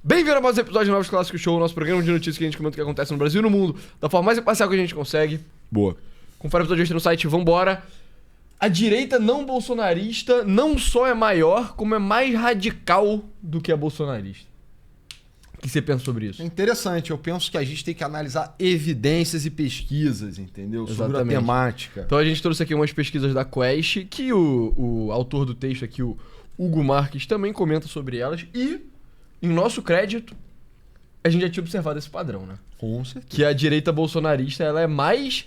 Bem-vindo a mais um episódio de Novos Clássicos Show, nosso programa de notícias que a gente comenta o que acontece no Brasil e no mundo, da forma mais imparcial que a gente consegue. Boa. Confere o episódio extra no site, vambora. A direita não bolsonarista não só é maior, como é mais radical do que a bolsonarista. O que você pensa sobre isso? É interessante, eu penso que a gente tem que analisar evidências e pesquisas, entendeu? Sobre a Exatamente. temática. Então a gente trouxe aqui umas pesquisas da Quest, que o autor do texto aqui, o Hugo Marques, também comenta sobre elas. E, em nosso crédito, a gente já tinha observado esse padrão, né? Com certeza. Que a direita bolsonarista ela é mais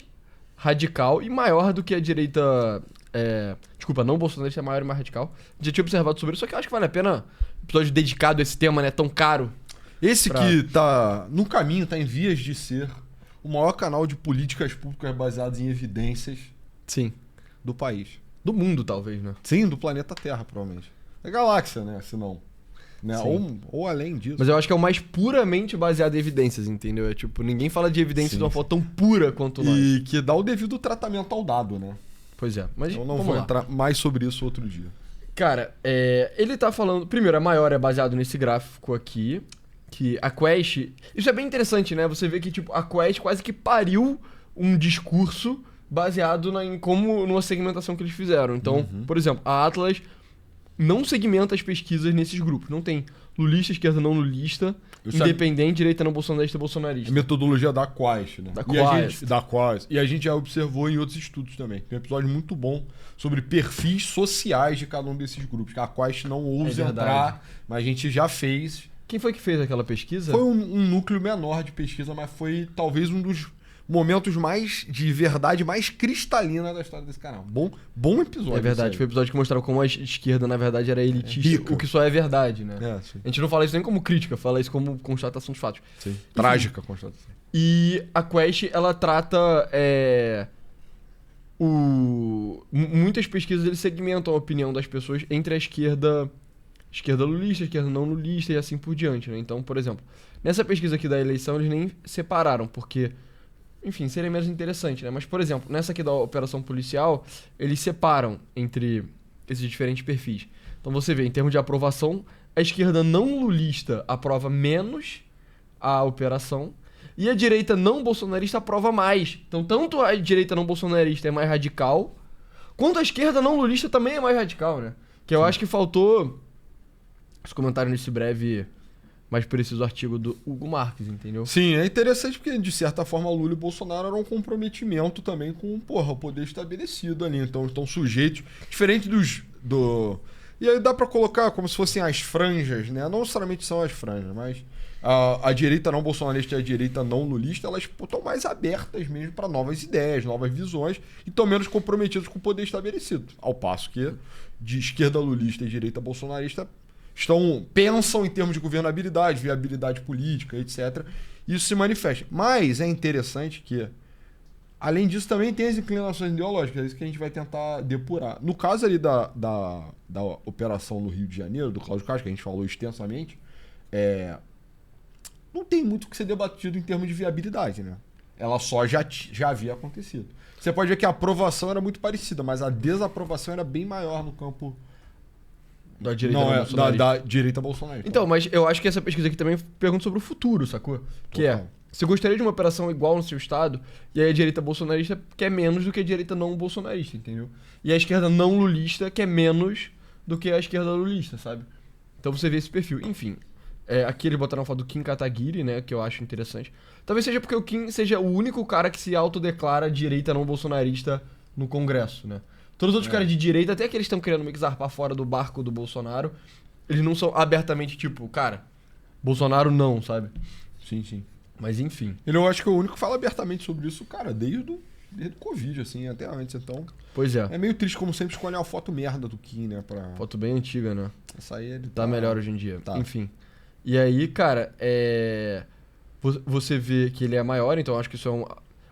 radical e maior do que a direita... Desculpa, não bolsonarista é maior e mais radical. Já tinha observado sobre isso, só que eu acho que vale a pena um episódio dedicado a esse tema, né? Tão caro. Esse que tá no caminho, tá em vias de ser o maior canal de políticas públicas baseadas em evidências Sim. do país. Do mundo, talvez, né? Sim, do planeta Terra, provavelmente. Da galáxia, né? Se não. Né? Ou além disso. Mas eu acho que é o mais puramente baseado em evidências, entendeu? É tipo, ninguém fala de evidências Sim, de uma forma tão pura quanto nós. E que dá o devido tratamento ao dado, né? Pois é, mas Eu não vamos vou lá. entrar mais sobre isso outro dia. Cara, ele tá falando... Primeiro, a maior é baseado nesse gráfico aqui, que a Quest... Isso é bem interessante, né? Você vê que, tipo, a Quest quase que pariu um discurso baseado numa segmentação que eles fizeram. Então, por exemplo, a Atlas não segmenta as pesquisas nesses grupos. Não tem lulista, esquerda não lulista, independente, direita não bolsonarista, bolsonarista. A metodologia da Quest, né? Da Quest. E a gente já observou em outros estudos também. Tem um episódio muito bom sobre perfis sociais de cada um desses grupos, que a Quest não ousa entrar, mas a gente já fez. Quem foi que fez aquela pesquisa? Foi um núcleo menor de pesquisa, mas foi talvez um dos momentos mais de verdade mais cristalina da história desse canal. Bom episódio. É verdade, foi o episódio que mostrava como a esquerda, na verdade, era elitista, rica. o que só é verdade, né? Sim. A gente não fala isso nem como crítica, fala isso como constatação de fatos. Sim. Trágica constatação. E a Quest, ela trata... Muitas pesquisas eles segmentam a opinião das pessoas entre a esquerda lulista, esquerda não lulista e assim por diante, né? Então, por exemplo, nessa pesquisa aqui da eleição eles nem separaram, porque, enfim, seria menos interessante, né? Mas, por exemplo, nessa aqui da operação policial, eles separam entre esses diferentes perfis. Então você vê, em termos de aprovação, a esquerda não lulista aprova menos a operação e a direita não bolsonarista aprova mais. Então, tanto a direita não bolsonarista é mais radical, quanto a esquerda não lulista também é mais radical, né? Que eu acho que faltou esse comentário nesse breve, mais preciso artigo do Hugo Marques, entendeu? Sim, é interessante porque, de certa forma, Lula e Bolsonaro eram um comprometimento também com o poder estabelecido ali. Então, estão sujeitos, diferente E aí dá pra colocar como se fossem as franjas, né? Não necessariamente são as franjas, mas a direita não bolsonarista e a direita não lulista, elas estão mais abertas mesmo para novas ideias, novas visões e estão menos comprometidas com o poder estabelecido. Ao passo que de esquerda lulista e direita bolsonarista pensam em termos de governabilidade, viabilidade política, etc. Isso se manifesta. Mas é interessante que, além disso, também tem as inclinações ideológicas. É isso que a gente vai tentar depurar. No caso ali da operação no Rio de Janeiro, do Cláudio Castro, que a gente falou extensamente, não tem muito o que ser debatido em termos de viabilidade, né? Ela só já havia acontecido. Você pode ver que a aprovação era muito parecida, mas a desaprovação era bem maior no campo Da direita da direita bolsonarista. Então, mas eu acho que essa pesquisa aqui também pergunta sobre o futuro, sacou? Que você gostaria de uma operação igual no seu estado, e aí a direita bolsonarista quer menos do que a direita não bolsonarista, entendeu? E a esquerda não lulista quer menos do que a esquerda lulista, sabe? Então você vê esse perfil. Enfim, aqui eles botaram a foto do Kim Kataguiri, né, que eu acho interessante. Talvez seja porque o Kim seja o único cara que se autodeclara direita não bolsonarista no Congresso, né? Todos os outros caras de direita, até que eles estão querendo meio que zarpar fora do barco do Bolsonaro, eles não são abertamente tipo, cara, Bolsonaro não, sabe? Sim. Mas enfim. Eu acho que é o único que fala abertamente sobre isso, cara, desde o Covid, assim, até antes. Então, Pois é. é meio triste, como sempre, escolher uma foto merda do Kim, né? Foto bem antiga, né? Essa aí ele Tá melhor hoje em dia. Tá. Enfim. E aí, cara, você vê que ele é maior, então eu acho que isso é um...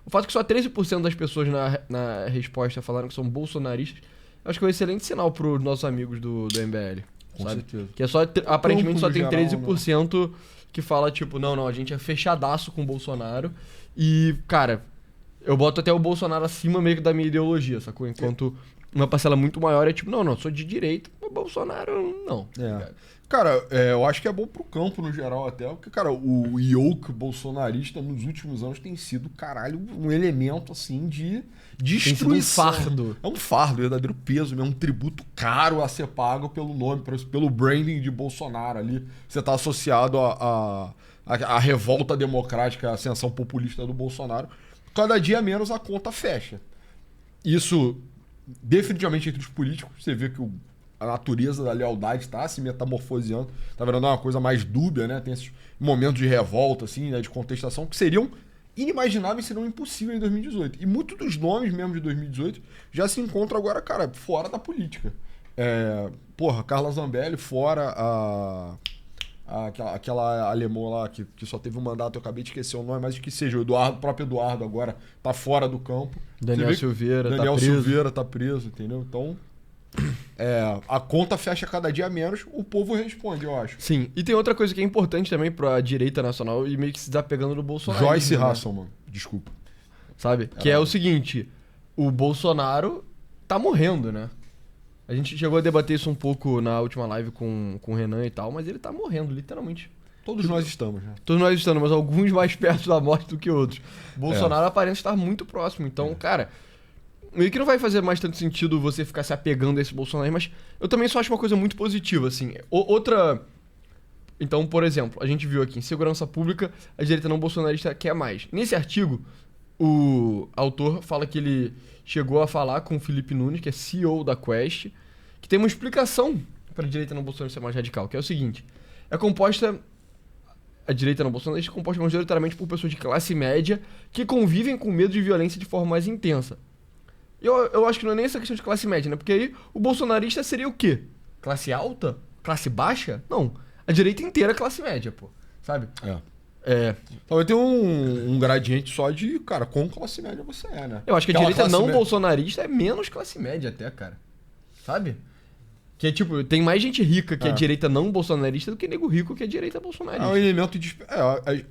O fato que só 13% das pessoas na resposta falaram que são bolsonaristas, eu acho que é um excelente sinal pros nossos amigos do MBL. Com sabe? certeza. Que é só, aparentemente só no tem geral, 13% que fala, tipo, não, a gente é fechadaço com o Bolsonaro. E, cara, eu boto até o Bolsonaro acima meio que da minha ideologia, sacou? Enquanto uma parcela muito maior é tipo, não, sou de direita, mas Bolsonaro não. Cara, eu acho que é bom pro campo no geral até, porque, cara, o yoke bolsonarista nos últimos anos tem sido, caralho, um elemento, assim, de destruição. Tem sido um fardo. É um fardo, verdadeiro peso, é um tributo caro a ser pago pelo nome, pelo branding de Bolsonaro ali. Você tá associado à revolta democrática, à ascensão populista do Bolsonaro. Cada dia menos a conta fecha. Isso, definitivamente, entre os políticos, você vê que a natureza da lealdade está se metamorfoseando, tá virando uma coisa mais dúbia, né? Tem esses momentos de revolta, assim, né? De contestação, que seriam inimagináveis, seriam impossíveis em 2018. E muitos dos nomes mesmo de 2018 já se encontram agora, cara, fora da política. Carla Zambelli, fora aquela alemã lá que só teve um mandato, eu acabei de esquecer o nome, mas que seja, o próprio Eduardo agora tá fora do campo. Daniel Silveira tá preso, entendeu? Então, a conta fecha cada dia menos, o povo responde, eu acho. Sim, e tem outra coisa que é importante também pra direita nacional e meio que se desapegando do Bolsonaro. Joyce Hasselman, desculpa. Sabe? Que é o seguinte, o Bolsonaro tá morrendo, né? A gente chegou a debater isso um pouco na última live com o Renan e tal, mas ele tá morrendo, literalmente. Todos nós estamos, né? Todos nós estamos, mas alguns mais perto da morte do que outros. Bolsonaro aparenta estar muito próximo, então, cara, meio que não vai fazer mais tanto sentido você ficar se apegando a esse Bolsonaro, mas eu também só acho uma coisa muito positiva, assim. Outra... Então, por exemplo, a gente viu aqui, em segurança pública, a direita não bolsonarista quer mais. Nesse artigo, o autor fala que ele chegou a falar com o Felipe Nunes, que é CEO da Quest, que tem uma explicação para a direita não bolsonarista ser mais radical, que é o seguinte: a direita não bolsonarista é composta majoritariamente por pessoas de classe média que convivem com medo de violência de forma mais intensa. Eu acho que não é nem essa questão de classe média, né? Porque aí o bolsonarista seria o quê? Classe alta? Classe baixa? Não. A direita inteira é classe média, pô. Sabe? Talvez tenha um gradiente só de, cara, com classe média você né? Eu acho que a direita não bolsonarista é menos classe média até, cara. Sabe? Que é tipo, tem mais gente rica que é direita não bolsonarista do que nego rico que é direita bolsonarista. É um elemento de...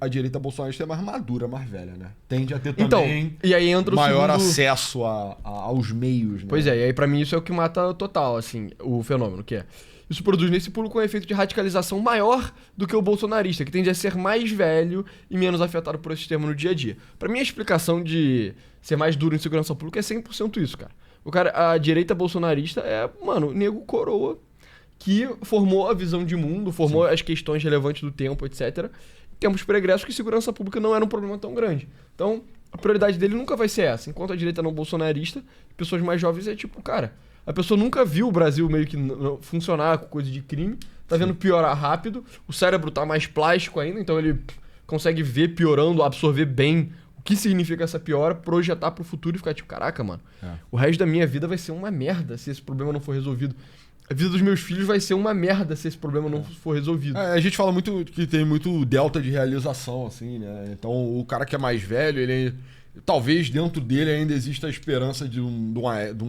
a direita bolsonarista é mais madura, mais velha, né? Tende a ter também e aí entra maior acesso aos meios, né? Pois é, e aí pra mim isso é o que mata total, assim, o fenômeno, que é... Isso produz nesse público um efeito de radicalização maior do que o bolsonarista, que tende a ser mais velho e menos afetado por esse sistema no dia a dia. Pra mim, a explicação de ser mais duro em segurança pública é 100% isso, cara. A direita bolsonarista é, mano, nego coroa, que formou a visão de mundo, formou as questões relevantes do tempo, etc. Tempos pregressos que segurança pública não era um problema tão grande. Então, a prioridade dele nunca vai ser essa. Enquanto a direita não bolsonarista, pessoas mais jovens é tipo, cara... A pessoa nunca viu o Brasil meio que funcionar com coisa de crime, tá vendo piorar rápido, o cérebro tá mais plástico ainda, então ele consegue ver piorando, absorver bem o que significa essa piora, projetar pro futuro e ficar tipo, caraca, mano, o resto da minha vida vai ser uma merda se esse problema não for resolvido. A vida dos meus filhos vai ser uma merda se esse problema não for resolvido. A gente fala muito que tem muito delta de realização, assim, né? Então o cara que é mais velho, ele... Talvez dentro dele ainda exista a esperança de um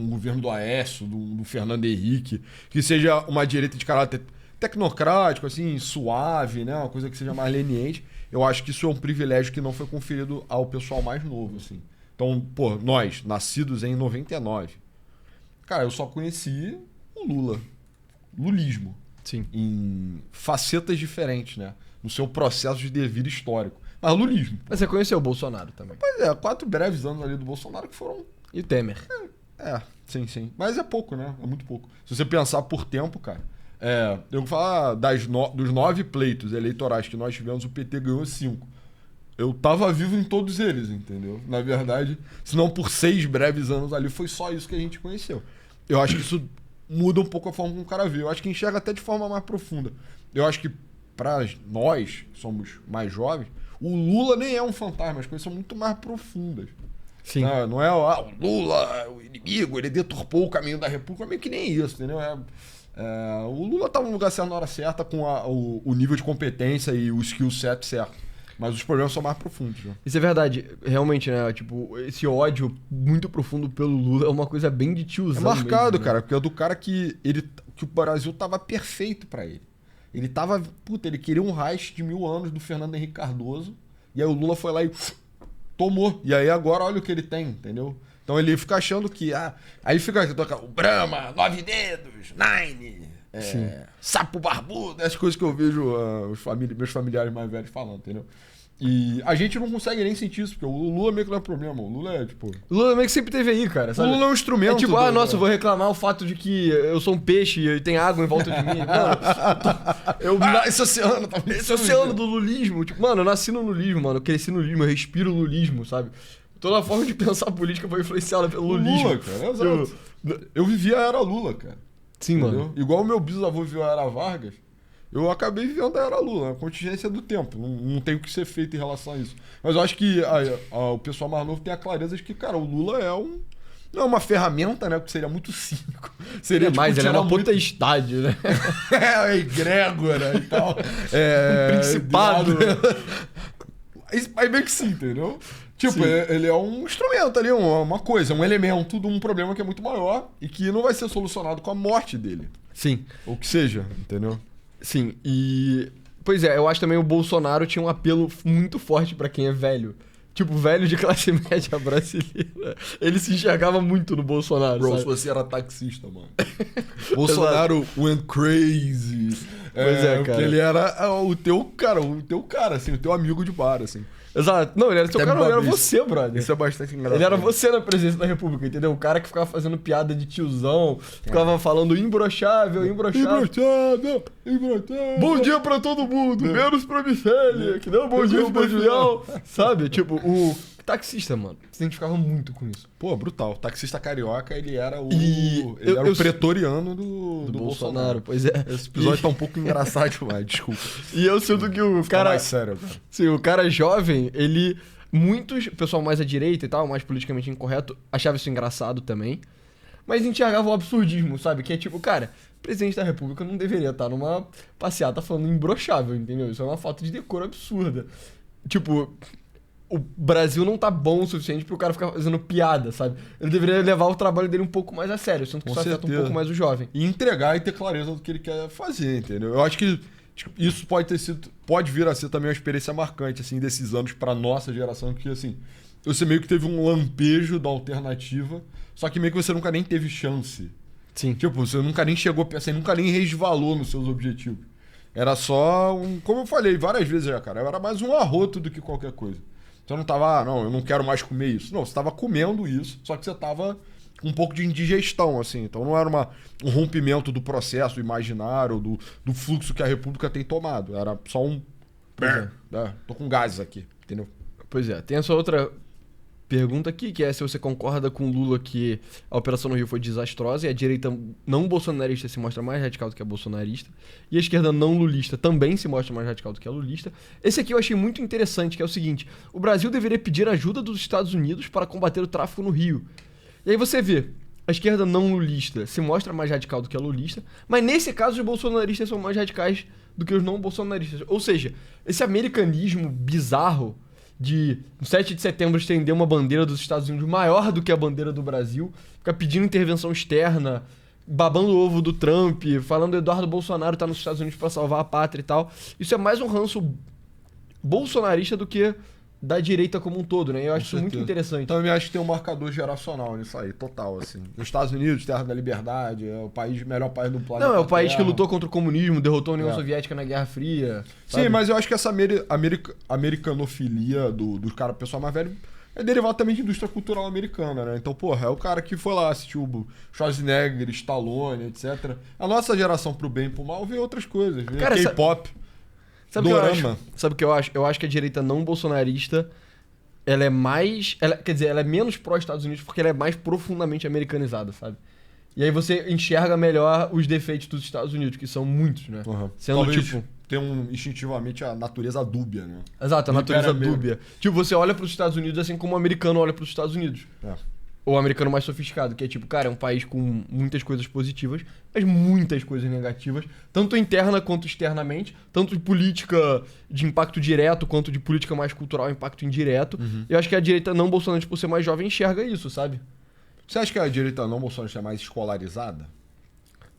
governo do Aécio, do Fernando Henrique, que seja uma direita de caráter tecnocrático, assim, suave, né? Uma coisa que seja mais leniente. Eu acho que isso é um privilégio que não foi conferido ao pessoal mais novo, assim. Então, pô, nós, nascidos em 99, cara, eu só conheci o Lula. Lulismo. Sim. Em facetas diferentes, né? No seu processo de devir histórico. Mas lulismo. Mas você conheceu o Bolsonaro também. Pois 4 breves anos ali do Bolsonaro que foram... E o Temer. Sim. Mas é pouco, né? É muito pouco. Se você pensar por tempo, cara... eu vou falar dos 9 pleitos eleitorais que nós tivemos, o PT ganhou 5. Eu tava vivo em todos eles, entendeu? Na verdade, se não por 6 breves anos ali, foi só isso que a gente conheceu. Eu acho que isso muda um pouco a forma como o cara vê. Eu acho que enxerga até de forma mais profunda. Eu acho que pra nós, que somos mais jovens, o Lula nem é um fantasma, as coisas são muito mais profundas. Sim. Não é o Lula, o inimigo, ele deturpou o caminho da República, meio que nem isso, entendeu? O Lula tá no lugar certo na hora certa, com o nível de competência e o skill set certo. Mas os problemas são mais profundos. Né? Isso é verdade. Realmente, né? Tipo, esse ódio muito profundo pelo Lula é uma coisa bem de tiozão. É marcado, mesmo, né? cara, porque é do cara que o Brasil tava perfeito pra ele. Ele tava... ele queria um Reich de 1000 anos do Fernando Henrique Cardoso. E aí o Lula foi lá e tomou. E aí agora olha o que ele tem, entendeu? Então ele fica achando que... aí fica... O Brahma, 9 dedos, Nine, Sim. Sapo barbudo, essas coisas que eu vejo meus familiares mais velhos falando, entendeu? E a gente não consegue nem sentir isso, porque o Lula meio que não é problema. O Lula é, tipo... O Lula meio que sempre teve aí, cara, sabe? O Lula é um instrumento. É tipo, nossa, eu vou reclamar o fato de que eu sou um peixe e tem água em volta de mim. Mano, esse oceano tá esse oceano do lulismo. Tipo, mano, eu nasci no lulismo, mano. Eu cresci no lulismo, eu respiro lulismo, sabe? Toda a forma de pensar política foi influenciada pelo lulismo. Lula, cara, exato. Eu vivi a era Lula, cara. Sim, entendeu? mano. Igual o meu bisavô viveu a era Vargas, eu acabei vivendo a era Lula, a contingência do tempo. Não tem o que ser feito em relação a isso. Mas eu acho que o pessoal mais novo tem a clareza de que, cara, o Lula não é uma ferramenta, né? Porque seria muito cínico. Seria mais, ele era uma muito... potestade, né? É, egrégora e tal. Principado. Aí meio que sim, entendeu? Tipo, ele é um instrumento ali, uma coisa, um elemento de um problema que é muito maior e que não vai ser solucionado com a morte dele. Sim. Ou que seja, entendeu? Sim, e... Pois é, eu acho também o Bolsonaro tinha um apelo muito forte pra quem é velho. Tipo, velho de classe média brasileira. Ele se enxergava muito no Bolsonaro, Bro, sabe? se você era taxista, mano. Bolsonaro went crazy. Pois é, cara. Porque ele era o teu cara, assim, o teu amigo de bar, assim. Exato. Não, ele era seu cara, ele era você, brother. Isso é bastante engraçado. Ele era você na presidência da República, entendeu? O cara que ficava fazendo piada de tiozão, ficava falando imbrochável. Bom dia pra todo mundo, menos pra Micélia, que não bom dia pro Julião. Sabe? Tipo, o taxista, mano, se identificava muito com isso. Pô, brutal. O taxista carioca, ele era o eu pretoriano do Bolsonaro. Pois é. Esse episódio tá um pouco engraçado demais, desculpa. E eu sinto que o cara... mais sério, cara. Sim, o cara jovem, ele... Muitos, o pessoal mais à direita e tal, mais politicamente incorreto, achava isso engraçado também. Mas enxergava o absurdismo, sabe? Que é tipo, cara, o presidente da República não deveria estar numa passeata falando imbrochável, entendeu? Isso é uma falta de decoro absurda. Tipo... O Brasil não tá bom o suficiente pro cara ficar fazendo piada, sabe? Ele deveria levar o trabalho dele um pouco mais a sério, sendo que isso afeta um pouco mais o jovem. E entregar e ter clareza do que ele quer fazer, entendeu? Eu acho que isso pode vir a ser também uma experiência marcante, assim, desses anos pra nossa geração, que, assim, você meio que teve um lampejo da alternativa, só que meio que você nunca nem teve chance. Sim. Tipo, você nunca nem chegou, você nunca nem resvalou nos seus objetivos. Era só como eu falei várias vezes já, cara, era mais um arroto do que qualquer coisa. Você não tava, não, eu não quero mais comer isso. Não, você tava comendo isso, só que você tava com um pouco de indigestão, assim. Então não era um rompimento do processo imaginário, do fluxo que a República tem tomado. Era só um... tô com gases aqui, entendeu? Pois é, tem essa outra pergunta aqui, que é se você concorda com o Lula que a Operação no Rio foi desastrosa e a direita não bolsonarista se mostra mais radical do que a bolsonarista e a esquerda não lulista também se mostra mais radical do que a lulista. Esse aqui eu achei muito interessante, que é o seguinte: o Brasil deveria pedir ajuda dos Estados Unidos para combater o tráfico no Rio. E aí você vê, a esquerda não lulista se mostra mais radical do que a lulista, mas nesse caso os bolsonaristas são mais radicais do que os não bolsonaristas. Ou seja, esse americanismo bizarro de no 7 de setembro estender uma bandeira dos Estados Unidos maior do que a bandeira do Brasil, ficar pedindo intervenção externa, babando o ovo do Trump, falando que Eduardo Bolsonaro tá nos Estados Unidos pra salvar a pátria e tal. Isso é mais um ranço bolsonarista do que da direita como um todo, né? Eu acho isso muito interessante. Então eu acho que tem um marcador geracional nisso aí, total, assim. Os Estados Unidos, terra da liberdade, é o melhor país do planeta. Não, é o país que lutou contra o comunismo, derrotou a União Soviética na Guerra Fria. Sabe? Sim, mas eu acho que essa americanofilia do cara, pessoal mais velho, é derivado também de indústria cultural americana, né? Então, porra, é o cara que foi lá assistir o Schwarzenegger, Stallone, etc. A nossa geração, pro bem e pro mal, vê outras coisas. Vê K-pop. Sabe o que eu acho? Sabe o que eu acho? Eu acho que a direita não bolsonarista, ela é mais... quer dizer, ela é menos pró-Estados Unidos porque ela é mais profundamente americanizada, sabe? E aí você enxerga melhor os defeitos dos Estados Unidos, que são muitos, né? Uhum. Sendo talvez tipo... tem instintivamente a natureza dúbia, né? Exato, a natureza dúbia. Tipo, você olha pros Estados Unidos assim como o americano olha pros Estados Unidos. É. Ou o americano mais sofisticado, que é tipo, cara, é um país com muitas coisas positivas, mas muitas coisas negativas, tanto interna quanto externamente, tanto de política de impacto direto, quanto de política mais cultural, impacto indireto. Uhum. Eu acho que a direita não bolsonarista, por ser mais jovem, enxerga isso, sabe? Você acha que a direita não bolsonarista é mais escolarizada?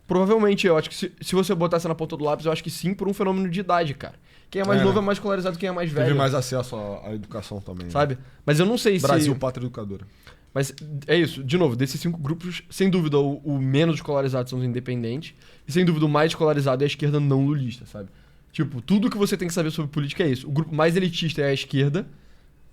Provavelmente, eu acho que se você botasse na ponta do lápis, eu acho que sim, por um fenômeno de idade, cara. Quem é mais novo é mais escolarizado que quem é mais velho. Teve mais acesso à educação também. Sabe? Mas eu não sei Brasil, pátria educadora. Mas é isso, de novo, desses 5 grupos, sem dúvida, o menos escolarizado são os independentes, e sem dúvida o mais escolarizado é a esquerda não lulista, sabe? Tipo, tudo que você tem que saber sobre política é isso. O grupo mais elitista é a esquerda,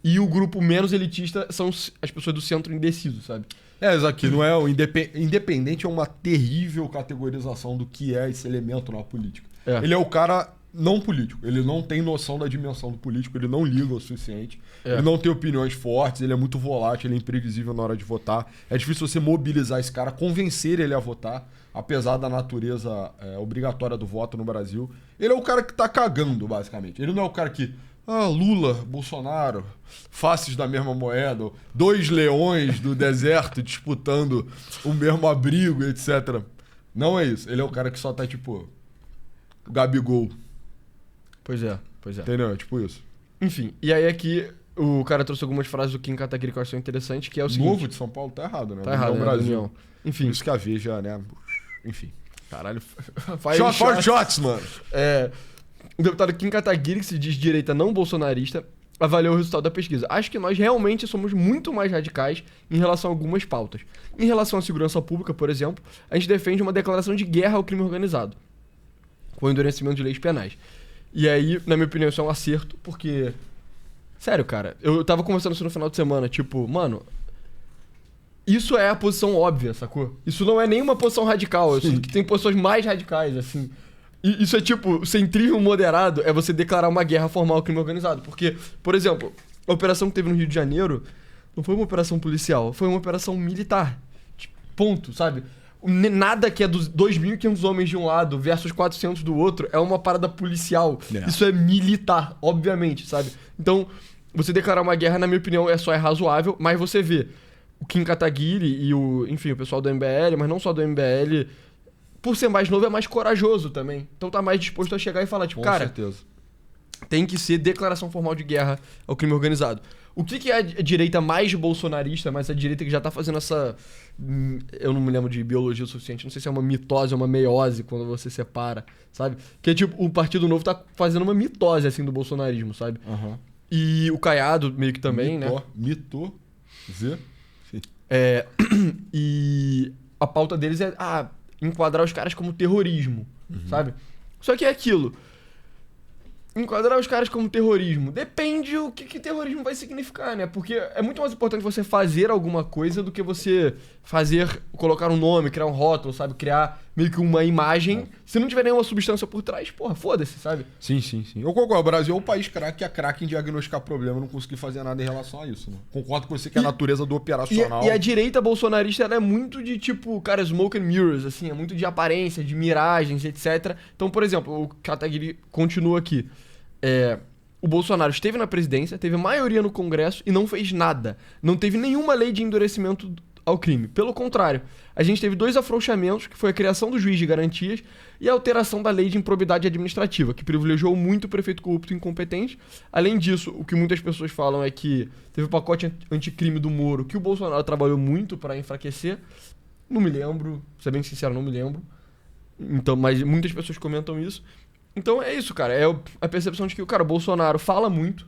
e o grupo menos elitista são as pessoas do centro indeciso, sabe? Isso aqui não é o independente, é uma terrível categorização do que é esse elemento na política. Ele é o cara não político, ele não tem noção da dimensão do político, ele não liga o suficiente, ele não tem opiniões fortes, ele é muito volátil, ele é imprevisível na hora de votar. É difícil você mobilizar esse cara, convencer ele a votar, apesar da natureza obrigatória do voto no Brasil. Ele é o cara que tá cagando, basicamente. Ele não é o cara que... Lula, Bolsonaro, faces da mesma moeda, 2 leões do deserto disputando o mesmo abrigo, etc. Não é isso. Ele é o cara que só tá tipo... Gabigol. Pois é. Entendeu? É tipo isso. Enfim, e aí aqui o cara trouxe algumas frases do Kim Kataguiri que eu acho que são interessantes, que é o seguinte... Novo de São Paulo tá errado, né? Tá errado, né? Brasil. Enfim. Por isso que a Veja, né? Enfim. Caralho. Shots, mano. O deputado Kim Kataguiri, que se diz de direita não bolsonarista, avaliou o resultado da pesquisa. Acho que nós realmente somos muito mais radicais em relação a algumas pautas. Em relação à segurança pública, por exemplo, a gente defende uma declaração de guerra ao crime organizado, com o endurecimento de leis penais. E aí, na minha opinião, isso é um acerto, porque... Sério, cara, eu tava conversando isso no final de semana, tipo, mano... Isso é a posição óbvia, sacou? Isso não é nenhuma posição radical, eu sinto que tem posições mais radicais, assim... Isso é tipo, centrismo moderado é você declarar uma guerra formal ao crime organizado. Porque, por exemplo, a operação que teve no Rio de Janeiro não foi uma operação policial, foi uma operação militar. Ponto, sabe? Nada que é dos 2.500 homens de um lado versus 400 do outro é uma parada policial. Isso é militar, obviamente, sabe? Então, você declarar uma guerra, na minha opinião, é razoável, mas você vê o Kim Kataguiri e o pessoal do MBL, mas não só do MBL... Por ser mais novo, é mais corajoso também. Então tá mais disposto a chegar e falar, tipo, Com certeza. Tem que ser declaração formal de guerra ao crime organizado. O que é a direita mais bolsonarista, mas a direita que já tá fazendo essa... Eu não me lembro de biologia o suficiente, não sei se é uma mitose ou uma meiose quando você separa, sabe? Que é tipo, o Partido Novo tá fazendo uma mitose, assim, do bolsonarismo, sabe? Uhum. E o Caiado meio que também, né? Mitose. Sim. E a pauta deles é... enquadrar os caras como terrorismo, sabe? Só que é aquilo. Enquadrar os caras como terrorismo. Depende o que terrorismo vai significar, né? Porque é muito mais importante você fazer alguma coisa do que você colocar um nome, criar um rótulo, sabe? Criar meio que uma imagem. Se não tiver nenhuma substância por trás, porra, foda-se, sabe? Sim. Eu concordo. O Brasil é um país craque, que é craque em diagnosticar problema, não consegui fazer nada em relação a isso, né? Concordo com você que a natureza do operacional... E a direita bolsonarista, ela é muito de, tipo, cara, smoke and mirrors, assim. É muito de aparência, de miragens, etc. Então, por exemplo, o Kataguiri continua aqui. O Bolsonaro esteve na presidência, teve maioria no Congresso e não fez nada. Não teve nenhuma lei de endurecimento ao crime. Pelo contrário, a gente teve 2 afrouxamentos, que foi a criação do juiz de garantias e a alteração da lei de improbidade administrativa, que privilegiou muito o prefeito corrupto e incompetente. Além disso, o que muitas pessoas falam é que teve o pacote anticrime do Moro, que o Bolsonaro trabalhou muito para enfraquecer. Não me lembro, pra ser bem sincero, não me lembro. Então, mas muitas pessoas comentam isso. Então é isso, cara. É a percepção de que o Bolsonaro fala muito,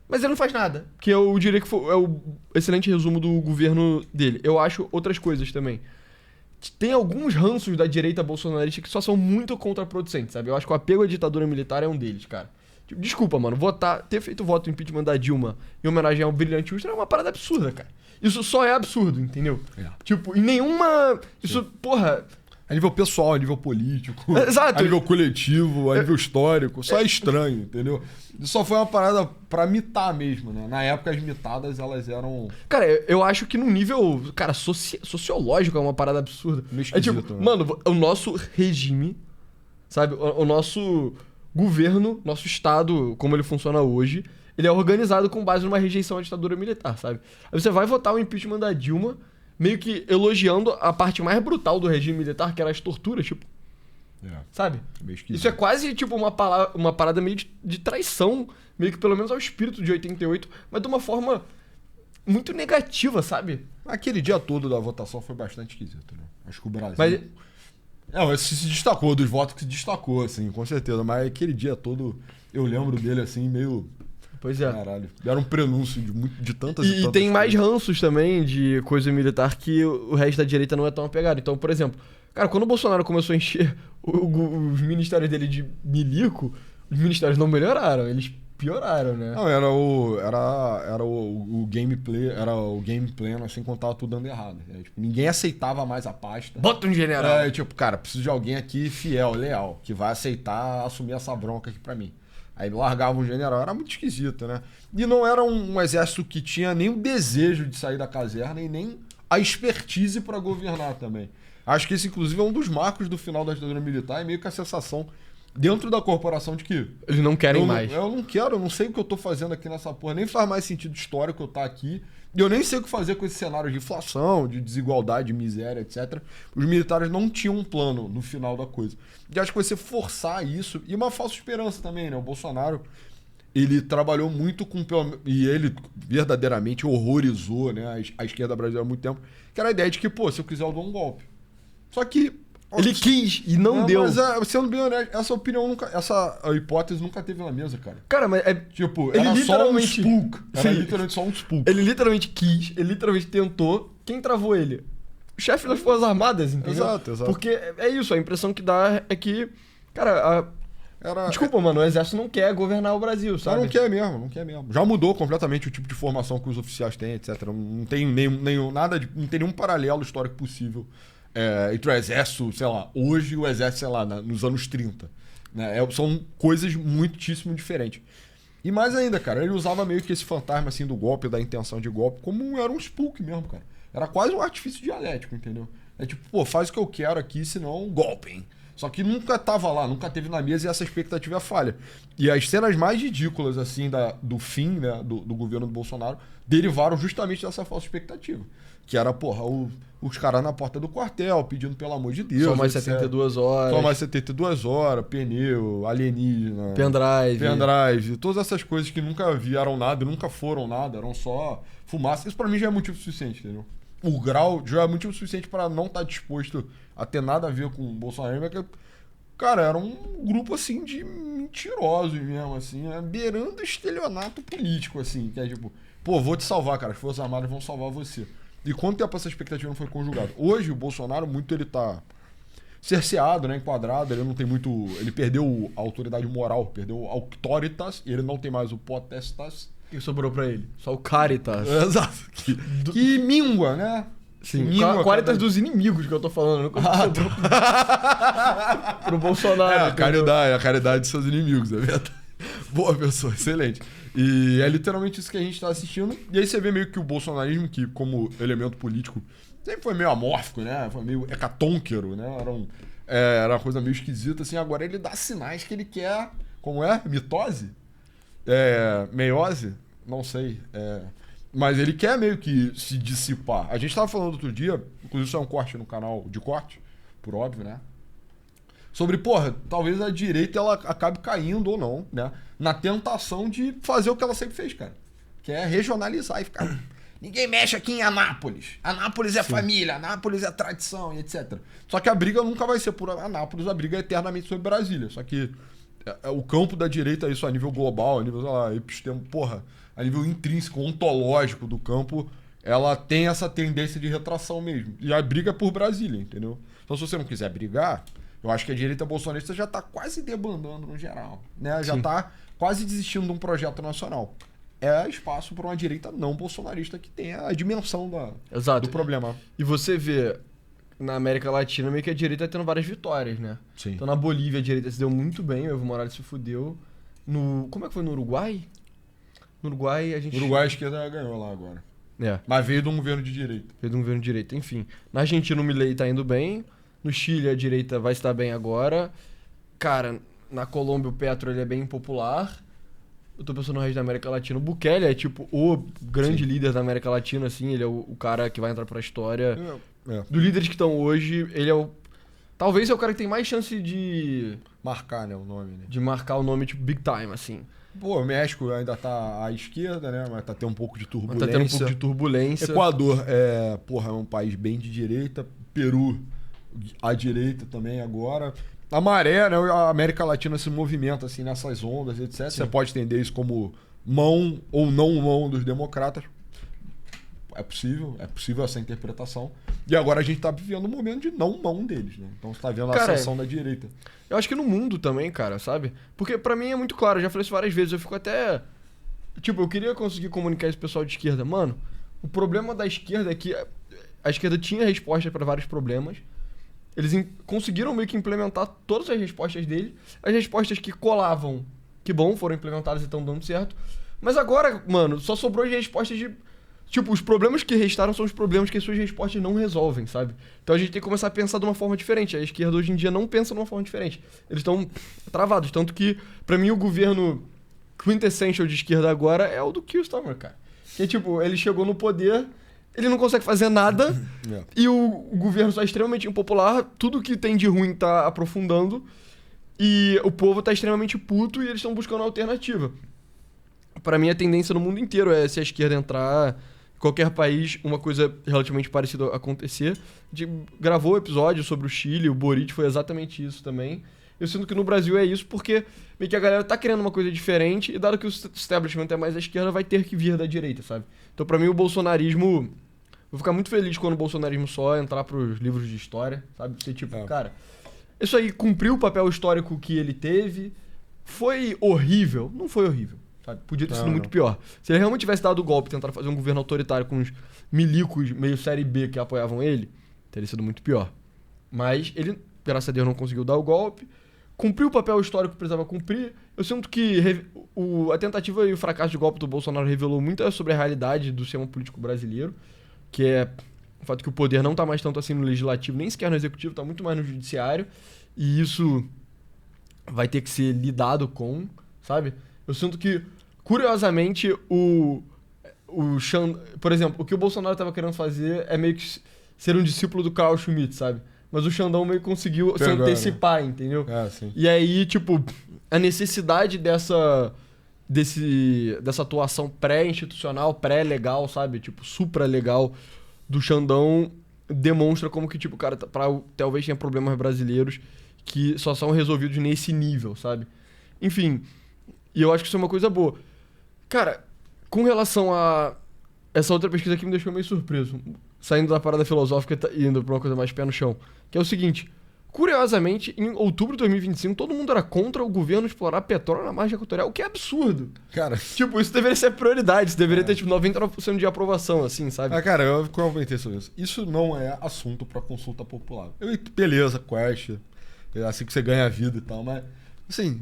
mas ele não faz nada. Que eu diria que é o excelente resumo do governo dele. Eu acho outras coisas também. Tem alguns ranços da direita bolsonarista que só são muito contraproducentes, sabe? Eu acho que o apego à ditadura militar é um deles, cara. Tipo, desculpa, mano. Ter feito o voto impeachment da Dilma em homenagem ao brilhante Ustra é uma parada absurda, cara. Isso só é absurdo, entendeu? Tipo, em nenhuma... Isso, porra... A nível pessoal, a nível político, Exato. a nível coletivo, a nível histórico. Só é estranho, entendeu? Isso só foi uma parada pra mitar mesmo, né? Na época, as mitadas, elas eram... Cara, eu acho que num nível, cara, sociológico é uma parada absurda. É tipo, né? mano, o nosso regime, sabe? O nosso governo, nosso Estado, como ele funciona hoje, ele é organizado com base numa rejeição à ditadura militar, sabe? Aí você vai votar o impeachment da Dilma... meio que elogiando a parte mais brutal do regime militar, que era as torturas, tipo... Sabe? Isso é quase, tipo, uma parada meio de traição, meio que pelo menos ao espírito de 88, mas de uma forma muito negativa, sabe? Aquele dia todo da votação foi bastante esquisito, né? Acho que o Brasil... Esse se destacou, dos votos que se destacou, assim, com certeza. Mas aquele dia todo, eu lembro dele, assim, meio... Pois é. Caralho. Deram um prenúncio de tantas E tantas tem mais coisas. ranços também de coisa militar que o resto da direita não é tão apegado. Então, por exemplo, cara, quando o Bolsonaro começou a encher os ministérios dele de milico, os ministérios não melhoraram, eles pioraram, né? Não, era o gameplay, era o gameplay, assim, quando tava tudo dando errado. Tipo, ninguém aceitava mais a pasta. Bota um general. Tipo, cara, preciso de alguém aqui fiel, leal, que vai aceitar assumir essa bronca aqui pra mim. Aí largava um general, era muito esquisito, né? E não era um exército que tinha nem o desejo de sair da caserna e nem a expertise pra governar também. Acho que esse, inclusive, é um dos marcos do final da ditadura militar e meio que a sensação dentro da corporação de que Eles não querem mais. eu não quero, eu não sei o que eu tô fazendo aqui nessa porra, nem faz mais sentido histórico eu estar aqui. E eu nem sei o que fazer com esse cenário de inflação, de desigualdade, de miséria, etc. Os militares não tinham um plano no final da coisa. E acho que você forçar isso, e uma falsa esperança também, né? O Bolsonaro, ele trabalhou muito com... E ele verdadeiramente horrorizou, né, a esquerda brasileira há muito tempo, que era a ideia de que, pô, se eu quiser eu dou um golpe. Só que... Ele quis e não deu. Mas, sendo bem honesto, essa opinião nunca... Essa hipótese nunca teve na mesa, cara. Cara, mas Tipo, ele era literalmente... só um spook. Era Sim. literalmente só um spook. Ele literalmente quis, ele literalmente tentou. Quem travou ele? O chefe das Forças Armadas, entendeu? Exato. Porque é isso, a impressão que dá é que, cara, Era... desculpa, mano, o exército não quer governar o Brasil, sabe? Não quer mesmo. Já mudou completamente o tipo de formação que os oficiais têm, etc. Não tem não tem nenhum paralelo histórico possível entre o exército, sei lá, hoje e o exército, sei lá, nos anos 30. Né? São coisas muitíssimo diferentes. E mais ainda, cara, ele usava meio que esse fantasma assim do golpe, da intenção de golpe, como era um spook mesmo, cara. Era quase um artifício dialético, entendeu? É tipo, pô, faz o que eu quero aqui, senão golpe, hein? Só que nunca tava lá, nunca teve na mesa e essa expectativa é falha. E as cenas mais ridículas, assim, do fim, né, do governo do Bolsonaro, derivaram justamente dessa falsa expectativa. Que era, porra, os caras na porta do quartel pedindo pelo amor de Deus. Só mais etc. 72 horas. Só mais 72 horas, pneu, alienígena. Pendrive. Todas essas coisas que nunca vieram nada, nunca foram nada, eram só fumaça. Isso pra mim já é motivo suficiente, entendeu? O grau já é motivo suficiente para não estar disposto a ter nada a ver com o Bolsonaro, mas que, cara, era um grupo, assim, de mentirosos mesmo, assim, né? Beirando estelionato político, assim, que é tipo, pô, vou te salvar, cara, as Forças Armadas vão salvar você. E quanto tempo essa expectativa não foi conjugada? Hoje, o Bolsonaro, ele tá cerceado, né, enquadrado, ele não tem muito... Ele perdeu a autoridade moral, perdeu o auctoritas, e ele não tem mais o potestas. O que sobrou pra ele? Só o Caritas. Exato. Que mingua, né? Sim, Mingua, Caritas dos inimigos que eu tô falando. Nunca sobrou pro Bolsonaro. A caridade de seus inimigos, é verdade. Boa pessoa, excelente. E é literalmente isso que a gente tá assistindo. E aí você vê meio que o bolsonarismo, que como elemento político, sempre foi meio amórfico, né? Foi meio hecatônquero, né? Era uma coisa meio esquisita, assim. Agora ele dá sinais que ele quer... Como é? Mitose? Meiose? Não sei. Mas ele quer meio que se dissipar. A gente tava falando outro dia, inclusive isso é um corte no canal de corte, por óbvio, né? Sobre, porra, talvez a direita ela acabe caindo ou não, né? Na tentação de fazer o que ela sempre fez, cara. Que é regionalizar e ficar... Ninguém mexe aqui em Anápolis. Anápolis é família, Anápolis é tradição e etc. Só que a briga nunca vai ser por Anápolis, a briga é eternamente sobre Brasília. Só que o campo da direita, isso a nível global, a nível, sei lá, epistemo, porra, a nível intrínseco, ontológico do campo, ela tem essa tendência de retração mesmo. E a briga é por Brasília, entendeu? Então se você não quiser brigar, eu acho que a direita bolsonarista já tá quase debandando no geral, né? Já tá quase desistindo de um projeto nacional. É espaço para uma direita não bolsonarista que tenha a dimensão do problema. E você vê na América Latina meio que a direita tendo várias vitórias, né? Sim. Então na Bolívia a direita se deu muito bem, o Evo Morales se fudeu. Como é que foi no Uruguai? No Uruguai a gente... Uruguai a esquerda ganhou lá agora. Mas veio de um governo de direita. Veio de um governo de direita, enfim. Na Argentina o Milei tá indo bem. No Chile a direita vai estar bem agora. Cara, na Colômbia o Petro ele é bem impopular. Eu tô pensando no resto da América Latina. O Bukele é tipo o grande líder da América Latina, assim. Ele é o cara que vai entrar pra história. Dos líderes que estão hoje, ele é talvez é o cara que tem mais chance de... Marcar, né, o nome, né? De marcar o nome, tipo, big time, assim. Pô, o México ainda tá à esquerda, né? Mas tá tendo um pouco de turbulência. Tá tendo um pouco de turbulência. Equador é um país bem de direita. Peru, à direita também agora. A maré, né? A América Latina se movimenta, assim, nessas ondas, etc. Sim. Você pode entender isso como mão ou não mão dos democratas. É possível essa interpretação. E agora a gente tá vivendo um momento de não mão deles, né? Então você tá vendo a ascensão da direita. Eu acho que no mundo também, cara, sabe? Porque pra mim é muito claro, eu já falei isso várias vezes, eu fico até... Tipo, eu queria conseguir comunicar esse pessoal de esquerda. Mano, o problema da esquerda é que a esquerda tinha resposta pra vários problemas. Eles conseguiram meio que implementar todas as respostas dele. As respostas que colavam, que bom, foram implementadas e estão dando certo. Mas agora, mano, só sobrou as respostas de... Tipo, os problemas que restaram são os problemas que as suas respostas não resolvem, sabe? Então a gente tem que começar a pensar de uma forma diferente. A esquerda hoje em dia não pensa de uma forma diferente. Eles estão travados. Tanto que, pra mim, o governo quintessential de esquerda agora é o do Keir Starmer, cara. Que, tipo, ele chegou no poder, ele não consegue fazer nada, e o governo está extremamente impopular, tudo que tem de ruim tá aprofundando, e o povo tá extremamente puto e eles estão buscando alternativa. Pra mim, a tendência no mundo inteiro é se a esquerda entrar... Qualquer país, uma coisa relativamente parecida acontecer. A gente gravou o episódio sobre o Chile, o Boric foi exatamente isso também. Eu sinto que no Brasil é isso porque meio que a galera tá querendo uma coisa diferente e dado que o establishment é mais à esquerda, vai ter que vir da direita, sabe? Então pra mim o bolsonarismo... Vou ficar muito feliz quando o bolsonarismo só entrar pros livros de história, sabe? Ser tipo, cara, isso aí cumpriu o papel histórico que ele teve. Foi horrível? Não foi horrível. Sabe? Podia ter sido muito pior. Se ele realmente tivesse dado o golpe e tentado fazer um governo autoritário com uns milicos meio série B que apoiavam ele, teria sido muito pior. Mas ele, graças a Deus, não conseguiu dar o golpe. Cumpriu o papel histórico que precisava cumprir. Eu sinto que a tentativa e o fracasso de golpe do Bolsonaro revelou muito sobre a realidade do sistema político brasileiro, que é o fato que o poder não está mais tanto assim no legislativo, nem sequer no executivo, está muito mais no judiciário. E isso vai ter que ser lidado com, sabe? Eu sinto que, curiosamente, por exemplo, o que o Bolsonaro estava querendo fazer é meio que ser um discípulo do Carl Schmitt, sabe? Mas o Xandão meio que conseguiu se antecipar, né? Entendeu? Sim. E aí, tipo, a necessidade dessa atuação pré-institucional, pré-legal, sabe? Tipo, supra-legal do Xandão demonstra como que, tipo, cara, talvez tenha problemas brasileiros que só são resolvidos nesse nível, sabe? Enfim... E eu acho que isso é uma coisa boa. Cara, com relação a essa outra pesquisa aqui me deixou meio surpreso. Saindo da parada filosófica e indo pra uma coisa mais pé no chão. Que é o seguinte. Curiosamente, em outubro de 2025, todo mundo era contra o governo explorar petróleo na margem equatorial, o que é absurdo. Cara... Tipo, isso deveria ser prioridade. Isso deveria ter, tipo, 99% de aprovação, assim, sabe? Cara, eu comentei sobre isso. Isso não é assunto pra consulta popular. Beleza, quest. É assim que você ganha a vida e tal, mas... Assim...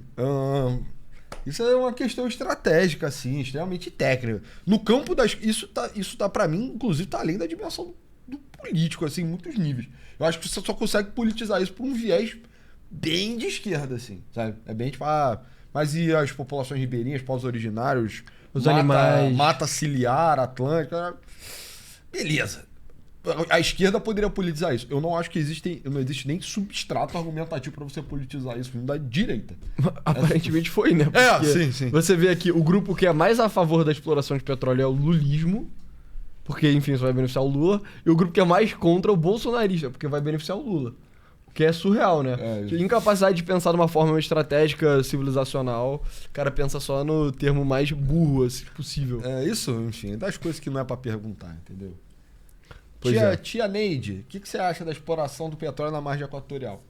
Isso é uma questão estratégica, assim, extremamente técnica. No campo das... Isso tá pra mim, inclusive, tá além da dimensão do político, assim, em muitos níveis. Eu acho que você só consegue politizar isso por um viés bem de esquerda, assim, sabe? É bem tipo, mas e as populações ribeirinhas, povos originários? Os animais. Mata ciliar, atlântica... Beleza. A esquerda poderia politizar isso. Eu não acho que não existe nem substrato argumentativo pra você politizar isso vindo da direita. Aparentemente foi, né? Porque sim. Você vê aqui, o grupo que é mais a favor da exploração de petróleo é o lulismo, porque, enfim, isso vai beneficiar o Lula, e o grupo que é mais contra é o bolsonarista, porque vai beneficiar o Lula. O que é surreal, né? Incapacidade de pensar de uma forma estratégica, civilizacional, o cara pensa só no termo mais burro, assim, possível. Isso, enfim, das coisas que não é pra perguntar, entendeu? Tia Neide, o que você acha da exploração do petróleo na margem equatorial?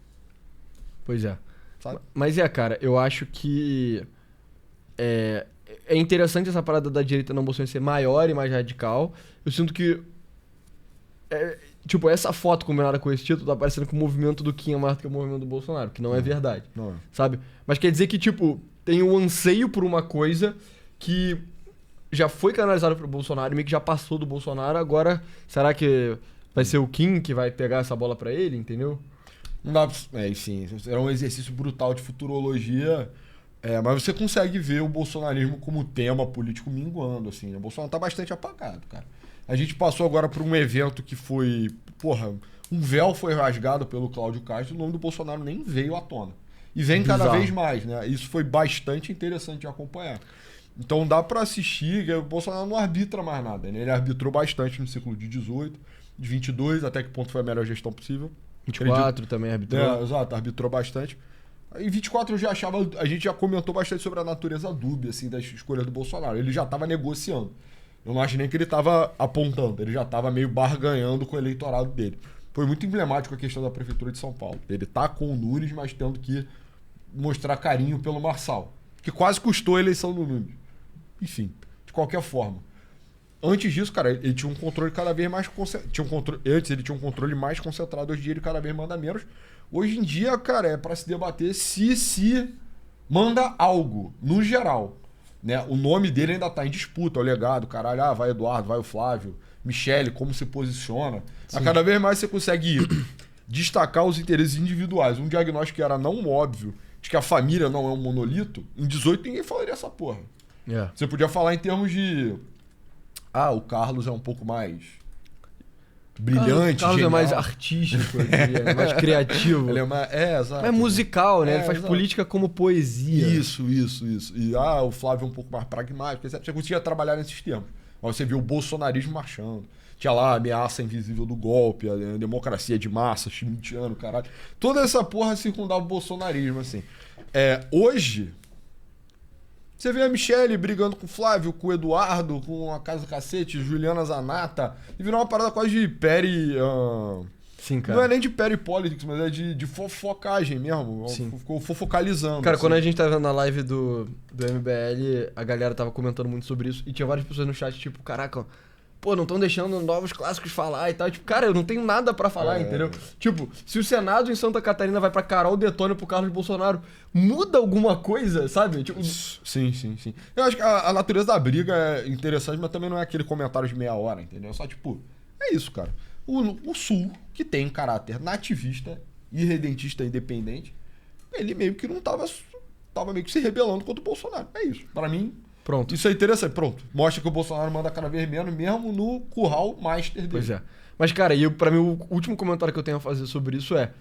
Pois é. Sabe? Mas cara, eu acho que é interessante essa parada da direita não Bolsonaro ser maior e mais radical. Eu sinto que tipo, essa foto combinada com esse título tá parecendo que o movimento do Kim é maior do que o movimento do Bolsonaro, que não é verdade. Não é. Sabe? Mas quer dizer que, tipo, tem um anseio por uma coisa que já foi canalizado pro Bolsonaro e meio que já passou do Bolsonaro, agora será que vai ser o Kim que vai pegar essa bola pra ele, entendeu? Não dá pra... enfim, era um exercício brutal de futurologia, mas você consegue ver o bolsonarismo como tema político minguando, assim, né? O Bolsonaro tá bastante apagado, cara. A gente passou agora por um evento que foi, um véu foi rasgado pelo Cláudio Castro e o nome do Bolsonaro nem veio à tona. E vem cada vez mais, né? Isso foi bastante interessante de acompanhar. Então dá pra assistir, que o Bolsonaro não arbitra mais nada, né? Ele arbitrou bastante no ciclo de 18, de 22, até que ponto foi a melhor gestão possível. 24 também arbitrou. Exato, arbitrou bastante. Em 24 eu já achava, a gente já comentou bastante sobre a natureza dúbia, assim, das escolhas do Bolsonaro. Ele já estava negociando. Eu não acho nem que ele estava apontando, ele já estava meio barganhando com o eleitorado dele. Foi muito emblemático a questão da Prefeitura de São Paulo. Ele tá com o Nunes, mas tendo que mostrar carinho pelo Marçal, que quase custou a eleição do Nunes. Enfim, de qualquer forma. Antes disso, cara, ele tinha um controle cada vez mais concentrado. Antes ele tinha um controle mais concentrado, hoje em dia ele cada vez manda menos. Hoje em dia, cara, é pra se debater se manda algo, no geral. Né? O nome dele ainda tá em disputa, o legado, caralho. Ah, vai Eduardo, vai o Flávio, Michele, como se posiciona. A cada vez mais você consegue destacar os interesses individuais. Um diagnóstico que era não óbvio, de que a família não é um monolito, em 18 ninguém falaria essa porra. Yeah. Você podia falar em termos de... Ah, o Carlos é um pouco mais brilhante, Carlos genial. é mais artístico, eu diria, mais criativo. Ele é mais... exato. É musical, né? É, Ele faz exato. política como poesia. Isso. E o Flávio é um pouco mais pragmático, etc. Você conseguia trabalhar nesses termos. Mas você viu o bolsonarismo marchando. Tinha lá a ameaça invisível do golpe, a democracia de massa, schmittiano, caralho. Toda essa porra circundava o bolsonarismo, assim. Hoje, você vê a Michele brigando com o Flávio, com o Eduardo, com a Casa Cacete, Juliana Zanata, e virou uma parada quase de Sim, cara. Não é nem de politics, mas é de fofocagem mesmo. Sim. Ficou fofocalizando. Cara, assim. quando a gente tava vendo na live do MBL, a galera tava comentando muito sobre isso, e tinha várias pessoas no chat, tipo, caraca, pô, não estão deixando novos clássicos falar e tal. Tipo, cara, eu não tenho nada pra falar, entendeu? Tipo, se o Senado em Santa Catarina vai pra Carol Detone pro Carlos Bolsonaro, muda alguma coisa, sabe? Tipo... Sim. Eu acho que a natureza da briga é interessante, mas também não é aquele comentário de meia hora, entendeu? Só tipo, é isso, cara. O Sul, que tem caráter nativista, irredentista, independente, ele meio que não tava meio que se rebelando contra o Bolsonaro. É isso. Pra mim, Pronto. isso é interessante. Pronto. Mostra que o Bolsonaro manda cada vez menos, mesmo no curral master dele. Pois é. Mas, cara, pra mim, o último comentário que eu tenho a fazer sobre isso é: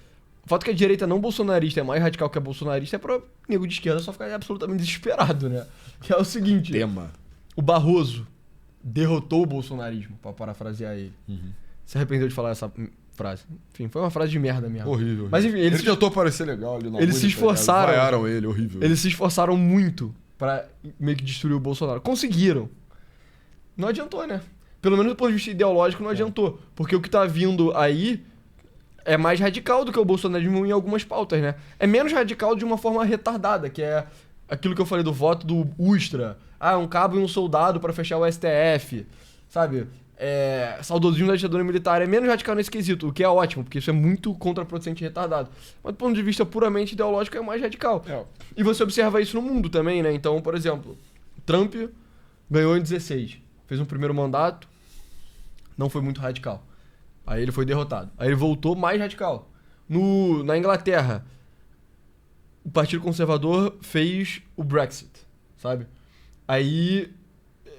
o fato que a direita não bolsonarista é mais radical que a bolsonarista é pra nego de esquerda só ficar absolutamente desesperado, né? Que é o seguinte: Tema. o Barroso derrotou o bolsonarismo, pra parafrasear ele. Se arrependeu de falar essa frase. Enfim, foi uma frase de merda mesmo. Horrível. Mas enfim, ele tentou parecer legal ali na eles se esforçaram. Vaiaram ele, horrível. Eles se esforçaram muito pra meio que destruir o Bolsonaro. Conseguiram. Não adiantou, né? Pelo menos do ponto de vista ideológico não adiantou. Porque o que tá vindo aí é mais radical do que o bolsonarismo em algumas pautas, né? É menos radical de uma forma retardada, que é aquilo que eu falei do voto do Ustra. Ah, um cabo e um soldado pra fechar o STF. Sabe? Saudosismo da ditadura militar é menos radical nesse quesito, o que é ótimo, porque isso é muito contraproducente e retardado. Mas do ponto de vista puramente ideológico é mais radical. E você observa isso no mundo também, né? Então, por exemplo, Trump ganhou em 16, fez um primeiro mandato, não foi muito radical. Aí ele foi derrotado. Aí ele voltou mais radical. Na Inglaterra, o Partido Conservador fez o Brexit, sabe? Aí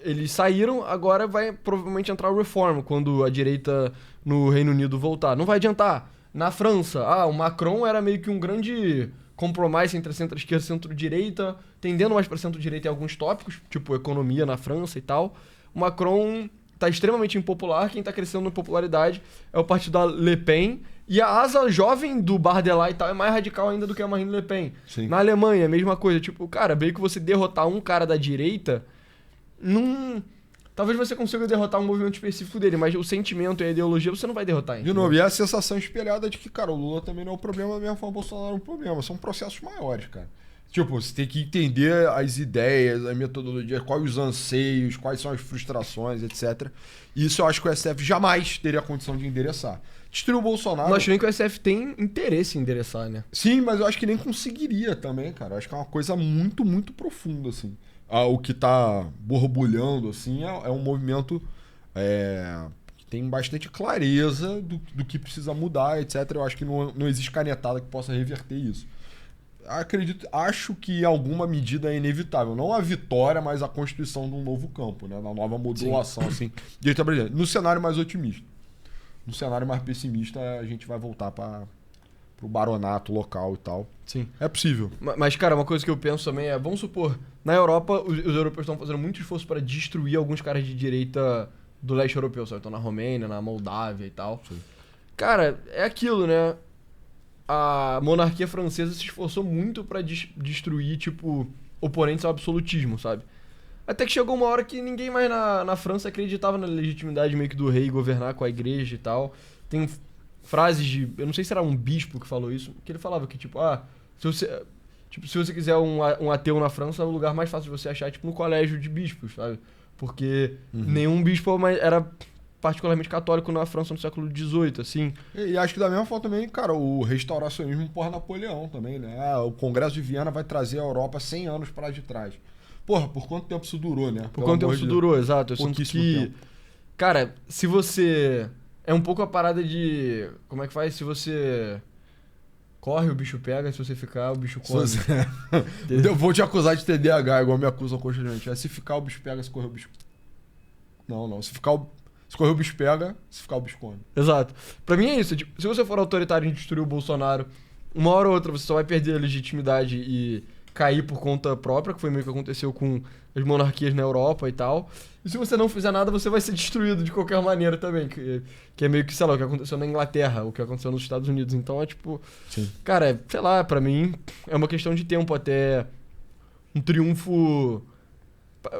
eles saíram, agora vai provavelmente entrar o Reform, quando a direita no Reino Unido voltar. Não vai adiantar. Na França, o Macron era meio que um grande compromisso entre centro-esquerda e centro-direita, tendendo mais para centro-direita em alguns tópicos, tipo economia na França e tal. O Macron tá extremamente impopular, quem tá crescendo em popularidade é o partido da Le Pen, e a asa jovem do Bardella e tal é mais radical ainda do que a Marine Le Pen. Sim. Na Alemanha, a mesma coisa. Tipo, cara, meio que você derrotar um cara da direita... Talvez você consiga derrotar um movimento específico dele, mas o sentimento e a ideologia você não vai derrotar. De novo, e a sensação espelhada de que, cara, o Lula também não é o problema, da mesma forma o Bolsonaro é um problema. São processos maiores, cara. Tipo, você tem que entender as ideias, a metodologia, quais os anseios, quais são as frustrações, etc. E isso eu acho que o SF jamais teria a condição de endereçar. Destruir o Bolsonaro... Não acho nem que o SF tem interesse em endereçar, né? Sim, mas eu acho que nem conseguiria também, cara. Eu acho que é uma coisa muito, muito profunda, assim. O que tá borbulhando, assim, é um movimento que tem bastante clareza do que precisa mudar, etc. Eu acho que não existe canetada que possa reverter isso. Acho que em alguma medida é inevitável. Não a vitória, mas a constituição de um novo campo, né? Na nova modulação, assim. Direita brasileira. No cenário mais otimista. No cenário mais pessimista, a gente vai voltar pro baronato local e tal. Sim. É possível. Mas, cara, uma coisa que eu penso também é, vamos supor, na Europa, os europeus estão fazendo muito esforço para destruir alguns caras de direita do leste europeu, sabe? Então na Romênia, na Moldávia e tal. Sim. Cara, é aquilo, né? a monarquia francesa se esforçou muito pra destruir, tipo, oponentes ao absolutismo, sabe? Até que chegou uma hora que ninguém mais na França acreditava na legitimidade meio que do rei governar com a igreja e tal. Tem frases de... Eu não sei se era um bispo que falou isso, que ele falava que, tipo, se você quiser um ateu na França, o lugar mais fácil de você achar é, tipo, no colégio de bispos, sabe? Porque nenhum bispo era particularmente católico na França no século XVIII, assim. E acho que da mesma forma também, cara, o restauracionismo por Napoleão também, né? O Congresso de Viena vai trazer a Europa 100 anos para de trás. Porra, por quanto tempo isso durou, né? Por quanto tempo isso durou, exato. Eu sinto que... tempo. Cara, se você... É um pouco a parada de... Como é que faz? Se você... Corre, o bicho pega. Se você ficar, o bicho come. Eu vou te acusar de TDAH, igual me acusam constantemente. Se ficar, o bicho pega. Se correr, o bicho... Não. Se correr, o bicho pega. Se ficar, o bicho come. Exato. Pra mim é isso. Tipo, se você for autoritário e destruir o Bolsonaro, uma hora ou outra você só vai perder a legitimidade e cair por conta própria, que foi meio que aconteceu com as monarquias na Europa e tal. E se você não fizer nada, você vai ser destruído de qualquer maneira também. Que é meio que, sei lá, o que aconteceu na Inglaterra, o que aconteceu nos Estados Unidos. Então é tipo... Sim. Cara, sei lá, pra mim é uma questão de tempo até um triunfo...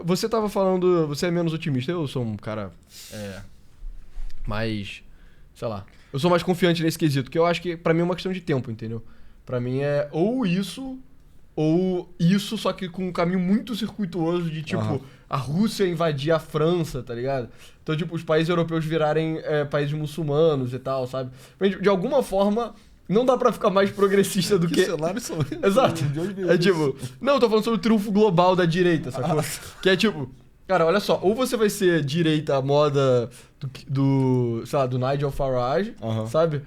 Você tava falando... Você é menos otimista. Eu sou um cara mais... Sei lá. Eu sou mais confiante nesse quesito. Que eu acho que pra mim é uma questão de tempo, entendeu? Pra mim é ou isso... Ou isso, só que com um caminho muito circuitoso de, tipo, a Rússia invadir a França, tá ligado? Então, tipo, os países europeus virarem países muçulmanos e tal, sabe? Mas, de alguma forma, não dá pra ficar mais progressista do que... cenários são... Exato. É tipo... Não, eu tô falando sobre o triunfo global da direita, sacou? Que é tipo... Cara, olha só. Ou você vai ser direita à moda sei lá, do Nigel Farage, sabe?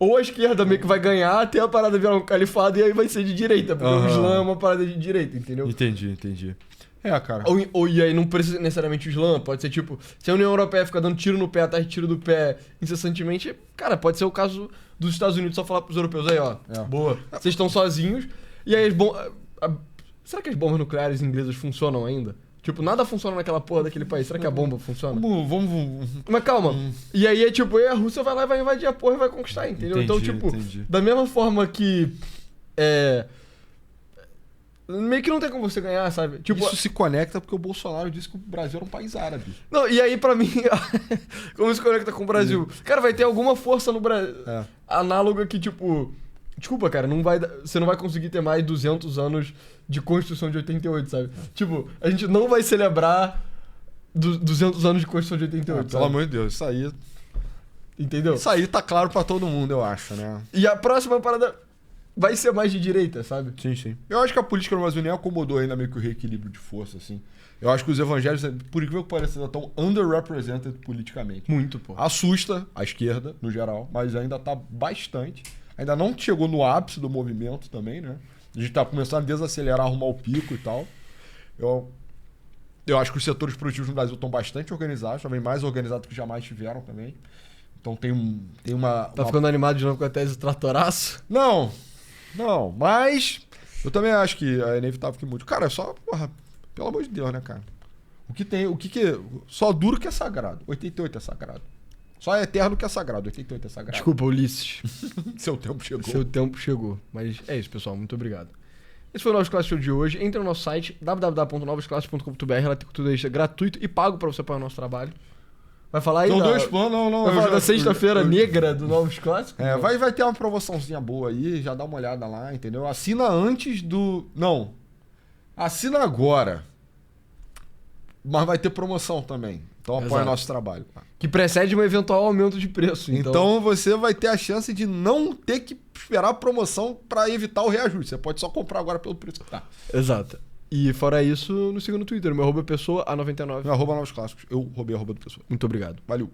Ou a esquerda meio que vai ganhar até a parada virar um califado e aí vai ser de direita, porque o Islã é uma parada de direita, entendeu? Entendi. Cara. E aí não precisa necessariamente o Islã, pode ser tipo, se a União Europeia fica dando tiro no pé atrás de tiro do pé incessantemente, cara, pode ser o caso dos Estados Unidos só falar pros europeus aí, ó, boa, vocês estão sozinhos, e aí será que as bombas nucleares inglesas funcionam ainda? Tipo, nada funciona naquela porra daquele país. Será que a bomba funciona? Vamos. Mas calma. E aí é tipo, a Rússia vai lá e vai invadir a porra e vai conquistar, entendeu? Então, tipo, da mesma forma que... meio que não tem como você ganhar, sabe? Tipo, isso se conecta porque o Bolsonaro disse que o Brasil era um país árabe. Não, e aí pra mim, como se conecta com o Brasil? Cara, vai ter alguma força no Brasil análoga que, tipo... Desculpa, cara, você não vai conseguir ter mais 200 anos de Constituição de 88, sabe? Tipo, a gente não vai celebrar 200 anos de Constituição de 88, pelo amor de Deus, isso aí... Entendeu? Isso aí tá claro pra todo mundo, eu acho, né? E a próxima parada vai ser mais de direita, sabe? Sim. Eu acho que a política no Brasil nem acomodou ainda meio que o reequilíbrio de força, assim. Eu acho que os evangélicos, por incrível que pareça, ainda estão underrepresented politicamente. Muito, pô. Assusta a esquerda, no geral, mas ainda tá bastante. Ainda não chegou no ápice do movimento também, né? A gente tá começando a desacelerar, arrumar o pico e tal. Eu acho que os setores produtivos no Brasil estão bastante organizados, também mais organizados que jamais tiveram também. Então tem uma... Tá ficando animado de novo com a tese do tratoraço? Não, mas eu também acho que é inevitável que mude. Cara, é só, porra, pelo amor de Deus, né, cara? Só duro que é sagrado. 88 é sagrado. Só é eterno que é sagrado. 88 é sagrado. Desculpa, Ulisses. Seu tempo chegou. Seu tempo chegou. Mas é isso, pessoal. Muito obrigado. Esse foi o Novos Clássicos de hoje. Entre no nosso site www.novosclassicos.com.br. Ela tem tudo extra gratuito e pago pra você apoiar o nosso trabalho. Vai falar aí? São dois planos, não. Vai falar da sexta-feira negra do Novos Clássicos? Vai ter uma promoçãozinha boa aí. Já dá uma olhada lá, entendeu? Assina antes do... Não. Assina agora. Mas vai ter promoção também. Então apoia nosso trabalho. Que precede um eventual aumento de preço. Então você vai ter a chance de não ter que esperar a promoção para evitar o reajuste. Você pode só comprar agora pelo preço que tá. Exato. E fora isso, nos siga no Twitter. Meu @pessoa A99. Meu @novosclássicos. Eu roubei @do pessoa. Muito obrigado. Valeu.